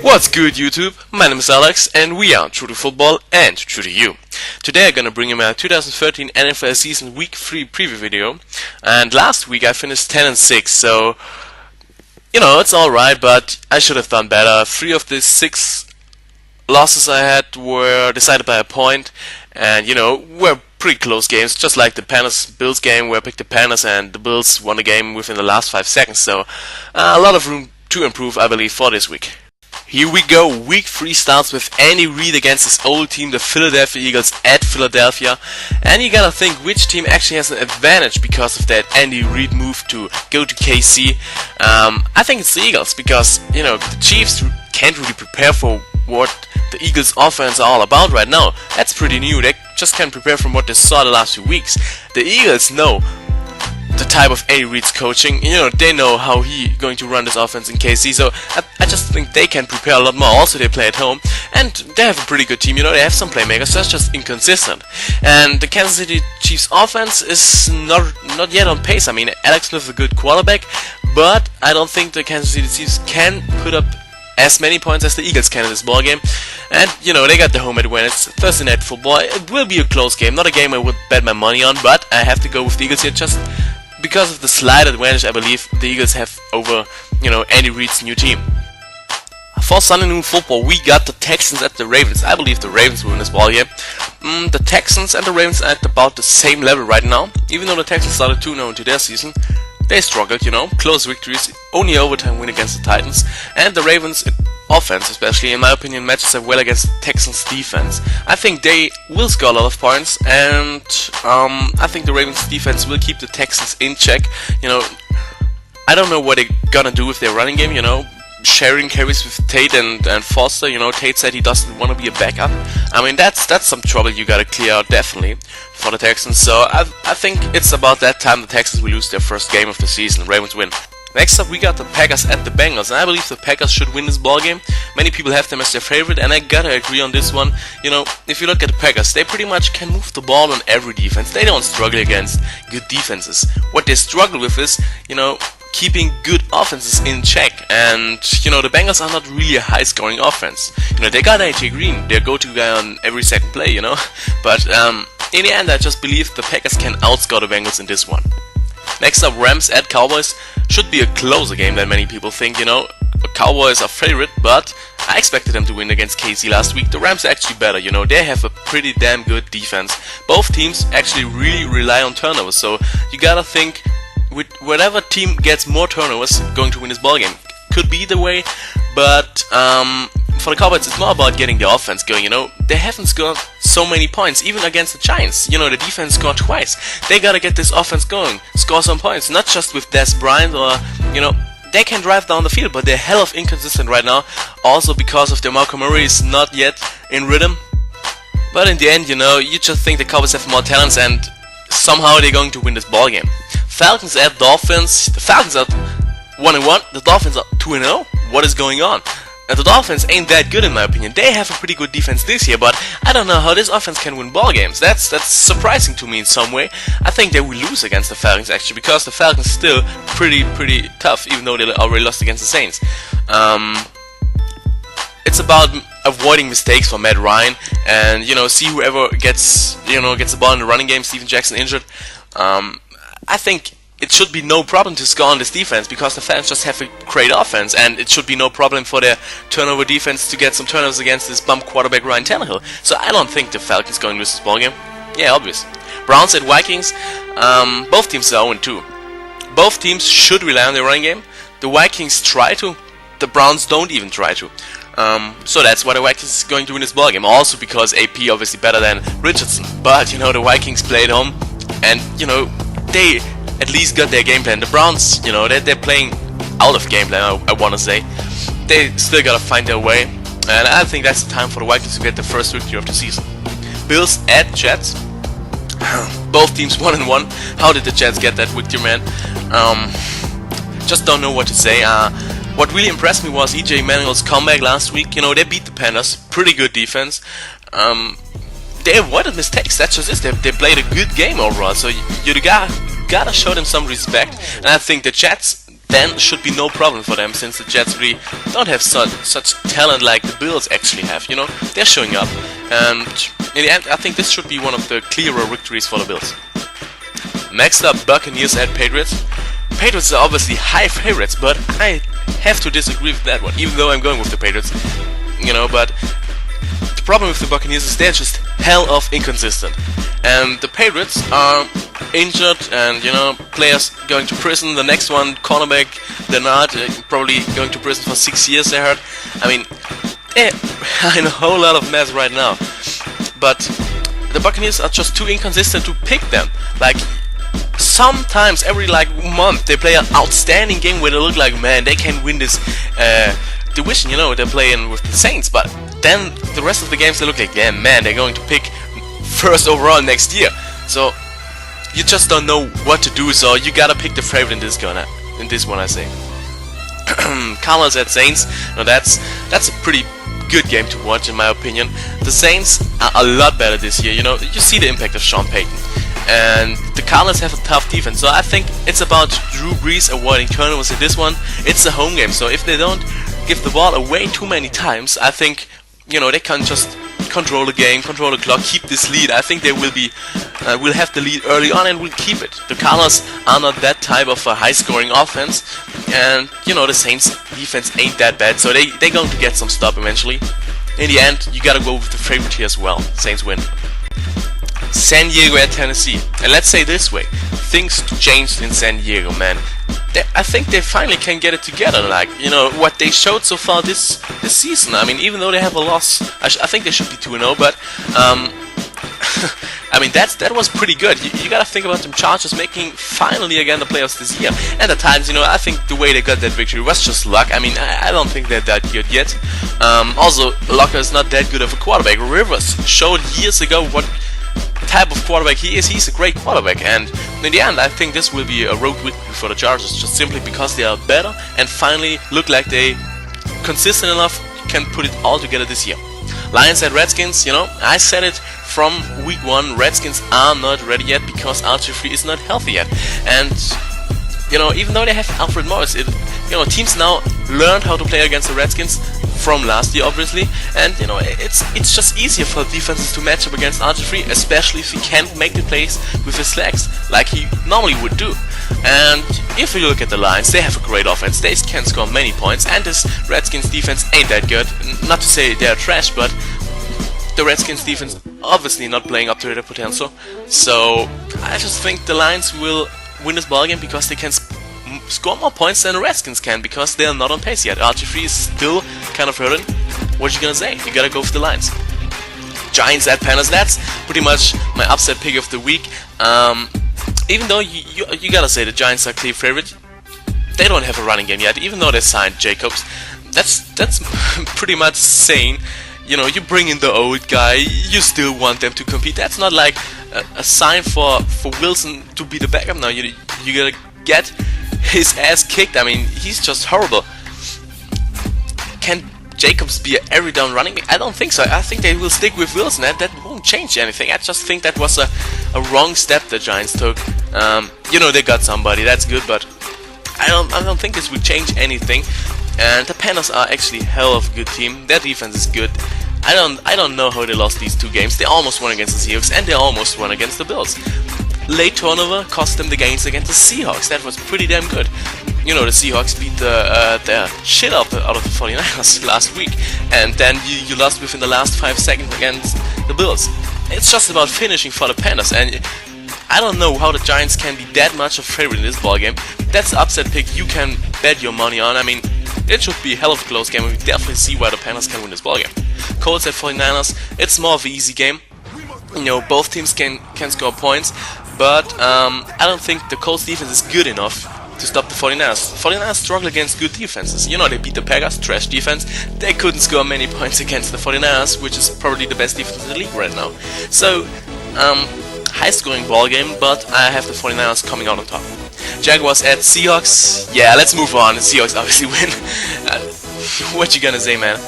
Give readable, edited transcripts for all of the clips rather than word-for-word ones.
What's good, YouTube? My name is Alex and we are True to Football and True to You. Today I'm gonna bring you my 2013 NFL season week 3 preview video. And last week I finished 10-6, so it's alright, but I should have done better. 3 of the 6 losses I had were decided by a point, and were pretty close games, just like the Panthers-Bills game where I picked the Panthers and the Bills won the game within the last 5 seconds, so a lot of room to improve, I believe, for this week. Here we go. Week 3 starts with Andy Reid against his old team, the Philadelphia Eagles, at Philadelphia. And you gotta think which team actually has an advantage because of that Andy Reid move to go to KC. I think it's the Eagles because, the Chiefs can't really prepare for what the Eagles offense are all about right now. That's pretty new. They just can't prepare from what they saw the last few weeks. The Eagles know the type of Andy Reid's coaching. They know how he's going to run this offense in KC, so I just think they can prepare a lot more. Also, they play at home, and they have a pretty good team. They have some playmakers, so that's just inconsistent. And the Kansas City Chiefs offense is not yet on pace. I mean, Alex Smith is a good quarterback, but I don't think the Kansas City Chiefs can put up as many points as the Eagles can in this ball game. And they got the home advantage. Thursday Night Football. It will be a close game, not a game I would bet my money on, but I have to go with the Eagles here just because of the slight advantage I believe the Eagles have over, Andy Reid's new team. For Sunday Noon Football, we got the Texans at the Ravens. I believe the Ravens will win this ball game. The Texans and the Ravens are at about the same level right now. Even though the Texans started 2-0 into their season, they struggled, close victories, only overtime win against the Titans. And the Ravens offense, especially in my opinion, matches up well against the Texans defense. I think they will score a lot of points, and I think the Ravens defense will keep the Texans in check. I don't know what they're gonna do with their running game, sharing carries with Tate and Foster. Tate said he doesn't want to be a backup. I mean, that's some trouble you gotta clear out, definitely, for the Texans. So I think it's about that time the Texans will lose their first game of the season. Ravens win. Next up, we got the Packers at the Bengals, and I believe the Packers should win this ball game. Many people have them as their favorite, and I gotta agree on this one. If you look at the Packers, they pretty much can move the ball on every defense. They don't struggle against good defenses. What they struggle with is, keeping good offenses in check. And, the Bengals are not really a high-scoring offense. They got AJ Green, their go-to guy on every second play, But, in the end, I just believe the Packers can outscore the Bengals in this one. Next up, Rams at Cowboys. Should be a closer game than many people think, Cowboys are favorite, but I expected them to win against KC last week. The Rams are actually better, they have a pretty damn good defense. Both teams actually really rely on turnovers, so you gotta think with whatever team gets more turnovers going to win this ball game. Could be the way, but for the Cowboys it's more about getting the offense going, They haven't scored so many points, even against the Giants. The defense scored twice. They gotta get this offense going, score some points, not just with Dez Bryant or, they can drive down the field, but they're hell of inconsistent right now. Also because of DeMarco Murray is not yet in rhythm. But in the end, you just think the Cowboys have more talents and somehow they're going to win this ball game. Falcons at Dolphins. The Falcons are 1-1. The Dolphins are 2-0. What is going on? The Dolphins ain't that good in my opinion. They have a pretty good defense this year, but I don't know how this offense can win ball games. That's surprising to me in some way. I think they will lose against the Falcons actually, because the Falcons are still pretty tough, even though they already lost against the Saints. It's about avoiding mistakes for Matt Ryan and see whoever gets the ball in the running game. Steven Jackson injured. I think it should be no problem to score on this defense because the Falcons just have a great offense, and it should be no problem for their turnover defense to get some turnovers against this bum quarterback Ryan Tannehill. So I don't think the Falcons going to lose this ball game. Yeah, obvious. Browns at Vikings. Both teams are 0-2. Both teams should rely on their running game. The Vikings try to. The Browns don't even try to. So that's why the Vikings is going to win this ball game. Also because AP obviously better than Richardson. But the Vikings play at home, and they at least got their game plan. The Browns, they're playing out of game plan, I want to say. They still gotta find their way, and I think that's the time for the Vikings to get the first victory of the season. Bills at Jets. Both teams 1-1. How did the Jets get that victory, man? Just don't know what to say. What really impressed me was EJ Manuel's comeback last week. They beat the Panthers. Pretty good defense. They avoided mistakes. That's just it. They played a good game overall. So you gotta show them some respect. And I think the Jets then should be no problem for them, since the Jets really don't have such talent like the Bills actually have. You know, they're showing up, and in the end, I think this should be one of the clearer victories for the Bills. Next up, Buccaneers at Patriots. Patriots are obviously high favorites, but I have to disagree with that one, even though I'm going with the Patriots. You know, but the problem with the Buccaneers is they're just hell of inconsistent. And the Patriots are injured, and you know, players going to prison. The next one, cornerback Denard, probably going to prison for 6 years, I heard. I mean, they're in a whole lot of mess right now. But the Buccaneers are just too inconsistent to pick them. Like, sometimes every month they play an outstanding game where they look like, man, they can win this division, you know, they're playing with the Saints, but then the rest of the games they look like, yeah, man, they're going to pick first overall next year. So you just don't know what to do, so you gotta pick the favorite in this one, I say. Cardinals at Saints. Now that's a pretty good game to watch, in my opinion. The Saints are a lot better this year. You know, you see the impact of Sean Payton, and the Cardinals have a tough defense. So I think it's about Drew Brees avoiding turnovers in this one. It's a home game, so if they don't give the ball away too many times, I think, you know, they can just control the game, control the clock, keep this lead. I think they will have the lead early on and will keep it. The Cardinals are not that type of a high-scoring offense, and you know, the Saints defense ain't that bad, so they're going to get some stop eventually. In the end, you gotta go with the favorite here as well. Saints win. San Diego at Tennessee. And let's say this way, things changed in San Diego, man. I think they finally can get it together, like, you know, what they showed so far this season. I mean, even though they have a loss, I think they should be 2-0, but I mean, that was pretty good. You gotta think about them Chargers making finally again the playoffs this year. And at times, you know, I think the way they got that victory was just luck. I mean, I don't think they're that good yet. Also, Locker is not that good of a quarterback. Rivers showed years ago what type of quarterback he is. He's a great quarterback, and in the end, I think this will be a road victory for the Chargers, just simply because they are better and finally look like they consistent enough can put it all together this year. Lions at Redskins. You know, I said it from week 1, Redskins are not ready yet because RG3 is not healthy yet. And you know, even though they have Alfred Morris, you know, teams now learned how to play against the Redskins from last year, obviously, and you know, it's just easier for defenses to match up against RG3, especially if he can't make the plays with his legs like he normally would do. And if you look at the Lions, they have a great offense. They can score many points, and this Redskins defense ain't that good. Not to say they're trash, but the Redskins defense obviously not playing up to their potential. So I just think the Lions will win this ballgame because they can score more points than the Redskins can, because they are not on pace yet. RG3 is still kind of hurting. What you gonna say? You gotta go for the Lions. Giants at Panthers. That's pretty much my upset pick of the week. Even though you gotta say the Giants are clear favorite, they don't have a running game yet. Even though they signed Jacobs, that's pretty much sane. You know, you bring in the old guy, you still want them to compete. That's not like a sign for Wilson to be the backup now. You gotta get his ass kicked. I mean, he's just horrible. Can Jacobs be an every down running back? I don't think so. I think they will stick with Wilson. That won't change anything. I just think that was a wrong step the Giants took. You know, they got somebody, that's good, but I don't think this will change anything. And the Panthers are actually a hell of a good team. Their defense is good. I don't know how they lost these 2 games. They almost won against the Seahawks, and they almost won against the Bills. Late turnover cost them the games against the Seahawks. That was pretty damn good. You know, the Seahawks beat the shit out of the 49ers last week, and then you lost within the last 5 seconds against the Bills. It's just about finishing for the Panthers, and I don't know how the Giants can be that much of a favorite in this ballgame. That's the upset pick you can bet your money on. I mean, it should be a hell of a close game, and we definitely see why the Panthers can win this ballgame. Colts at 49ers, it's more of an easy game. You know, both teams can score points, but I don't think the Colts defense is good enough to stop the 49ers. 49ers struggle against good defenses. You know, they beat the Packers, trash defense. They couldn't score many points against the 49ers, which is probably the best defense in the league right now. So, high-scoring ball game, but I have the 49ers coming out on top. Jaguars at Seahawks. Yeah, let's move on. The Seahawks obviously win. What you gonna say, man?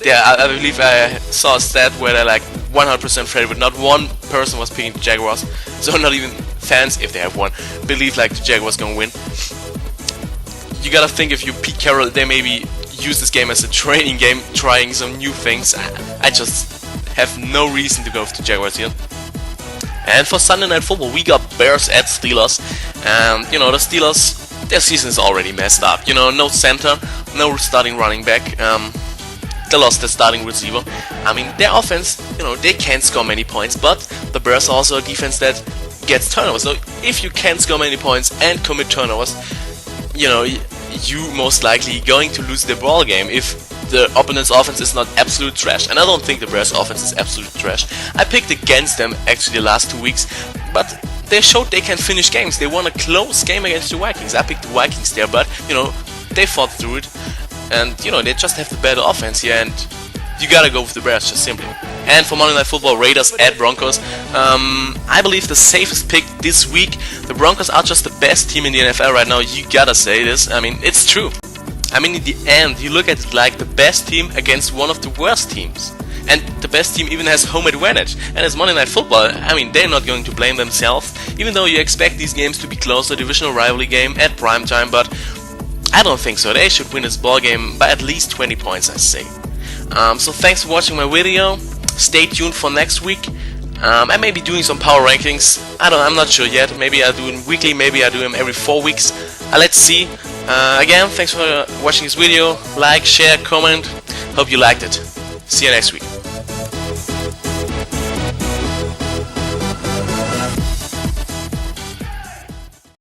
Yeah, I believe I saw a stat where they're like 100% favorite. Not one person was picking the Jaguars, so not even fans, if they have one, believe like the Jaguars gonna win. you gotta think if you Pete Carroll, they maybe use this game as a training game, trying some new things. I just have no reason to go with the Jaguars here. And for Sunday Night Football, we got Bears at Steelers. And, the Steelers, their season is already messed up. No center, no starting running back. They lost their starting receiver. I mean, their offense, they can't score many points, but the Bears are also a defense that gets turnovers. So if you can't score many points and commit turnovers, you most likely going to lose the ball game if the opponent's offense is not absolute trash. And I don't think the Bears' offense is absolute trash. I picked against them actually the last 2 weeks, but they showed they can finish games. They won a close game against the Vikings. I picked the Vikings there, but they fought through it, and they just have the better offense here, and you gotta go with the Bears, just simply. And for Monday Night Football, Raiders at Broncos. I believe the safest pick this week. The Broncos are just the best team in the NFL right now. You gotta say this. I mean, it's true. I mean, in the end, you look at it like the best team against one of the worst teams. And the best team even has home advantage. And it's Monday Night Football. I mean, they're not going to blame themselves, even though you expect these games to be close, a divisional rivalry game at prime time, but I don't think so. They should win this ball game by at least 20 points, I say. So thanks for watching my video. Stay tuned for next week. I may be doing some power rankings. I'm not sure yet. Maybe I'll do them weekly, maybe I'll do them every 4 weeks. Let's see. Again, thanks for watching this video. Like, share, comment. Hope you liked it. See you next week.